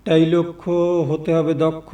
একটাই লক্ষ্য, হতে হবে দক্ষ।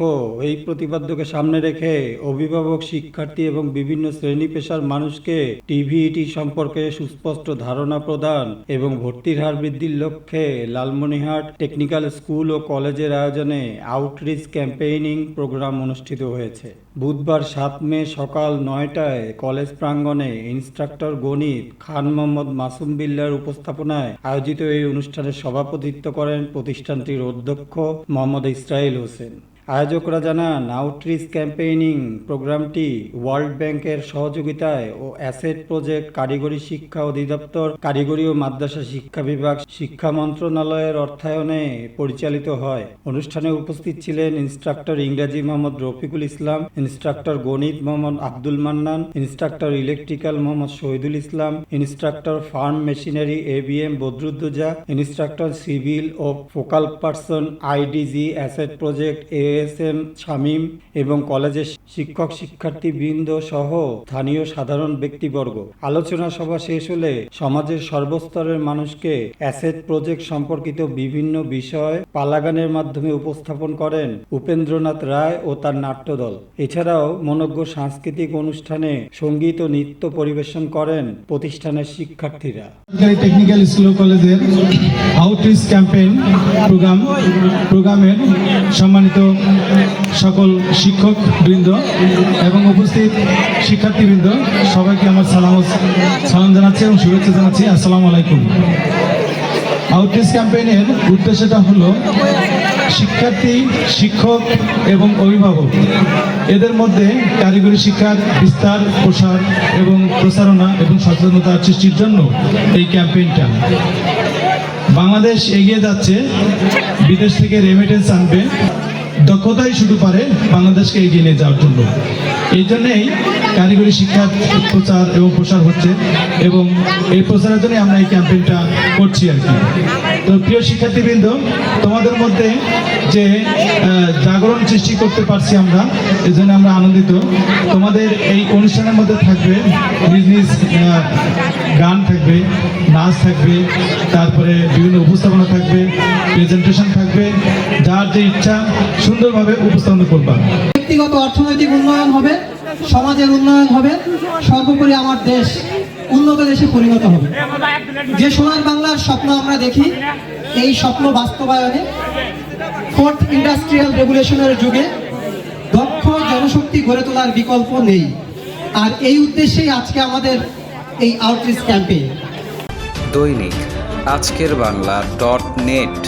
এই প্রতিপাদ্যকে সামনে রেখে অভিভাবক, শিক্ষার্থী এবং বিভিন্ন শ্রেণী পেশার মানুষকে টিভিইটি সম্পর্কে সুস্পষ্ট ধারণা প্রদান এবং ভর্তির হার বৃদ্ধির লক্ষ্যে লালমনিরহাট টেকনিক্যাল স্কুল ও কলেজের আয়োজনে আউটরিচ ক্যাম্পেইনিং প্রোগ্রাম অনুষ্ঠিত হয়েছে। বুধবার ৭ মে সকাল ৯টায় কলেজ প্রাঙ্গণে ইনস্ট্রাক্টর গণিত খান মোহাম্মদ মাসুম বিল্লার উপস্থাপনায় আয়োজিত এই অনুষ্ঠানে সভাপতিত্ব করেন প্রতিষ্ঠানটির অধ্যক্ষ মোহাম্মদ ইসরাইল হোসেন। আয়োজকরা জানান, আউটরিচ ক্যাম্পেইনিং প্রোগ্রামটি ওয়ার্ল্ড ব্যাংকের সহযোগিতায় ও অ্যাসেট প্রজেক্ট, কারিগরি শিক্ষা অধিদপ্তর, কারিগরি ও মাদ্রাসা শিক্ষা বিভাগ, শিক্ষা মন্ত্রণালয়ের অর্থায়নে পরিচালিত হয়। অনুষ্ঠানে উপস্থিত ছিলেন ইনস্ট্রাক্টর ইংরেজি মোহাম্মদ রফিকুল ইসলাম, ইনস্ট্রাক্টর গণিত Mohammad Abdul Mannan, instructor electrical Mohammad Shahidul Islam, instructor farm machinery ABM Badruddoza, instructor civil ও focal person IDG asset project ASM Shamim এবং কলেজের শিক্ষক শিক্ষার্থী বৃন্দ সহ স্থানীয় সাধারণ ব্যক্তিবর্গ। আলোচনা সভা শেষ হলে সমাজের সর্বস্তরের মানুষকে অ্যাসেট প্রজেক্ট সম্পর্কিত বিভিন্ন বিষয় পালাগানের মাধ্যমে উপস্থাপন করেন উপেন্দ্রনাথ রায় ও তার নাট্যদল। এছাড়াও মনোজ্ঞ সাংস্কৃতিক অনুষ্ঠানে সঙ্গীত ও নৃত্য পরিবেশন করেন প্রতিষ্ঠানের শিক্ষার্থীরা। টেকনিক্যাল স্কুল ও কলেজের আউটরিচ ক্যাম্পেইন প্রোগ্রামের সম্মানিত সকল শিক্ষক বৃন্দ এবং উপস্থিত শিক্ষার্থীবৃন্দ সবাইকে আমার সালাম জানাচ্ছি এবং শুভেচ্ছা জানাচ্ছি। আসসালামু আলাইকুম। আউটরিচ ক্যাম্পেইনের উদ্দেশ্যটা হলো শিক্ষার্থী, শিক্ষক এবং অভিভাবক এদের মধ্যে কারিগরি শিক্ষার বিস্তার, প্রসার এবং প্রচারণা এবং সচেতনতা সৃষ্টির জন্য এই ক্যাম্পেইনটা। বাংলাদেশ এগিয়ে যাচ্ছে, বিদেশ থেকে রেমিটেন্স আনবে, দক্ষতাই শুধু পারে বাংলাদেশকে এগিয়ে নিয়ে যাওয়ার জন্য। এই জন্যেই কারিগরি শিক্ষার প্রচার এবং প্রসার হচ্ছে এবং এই প্রচারের জন্য আমরা এই ক্যাম্পেইনটা করছি আর কি। তো প্রিয় শিক্ষার্থীবৃন্দ, তোমাদের মধ্যে যে জাগরণ সৃষ্টি করতে পারছি আমরা, এই জন্য আমরা আনন্দিত। তোমাদের এই অনুষ্ঠানের মধ্যে থাকবে নিজ নিজ গান থাকবে, নাচ থাকবে, তারপরে বিভিন্ন উপস্থাপনা থাকবে, প্রেজেন্টেশন থাকবে। যার যে ইচ্ছা সুন্দরভাবে উপস্থাপনা করবা। ব্যক্তিগত অর্থনৈতিক উন্নয়ন হবে, সমাজের উন্নয়ন হবে, সর্বোপরি আমার দেশ উন্নত দেশে পরিণত হবে। যে সোনার বাংলার স্বপ্ন আমরা দেখি, এই স্বপ্ন বাস্তবায়নে ফোর্থ ইন্ডাস্ট্রিয়াল রেভলিউশনের যুগে দক্ষ জনশক্তি গড়ে তোলার বিকল্প নেই। আর এই উদ্দেশ্যেই আজকে আমাদের এই আউটরিচ ক্যাম্পেইন। দৈনিক আজকের বাংলা .net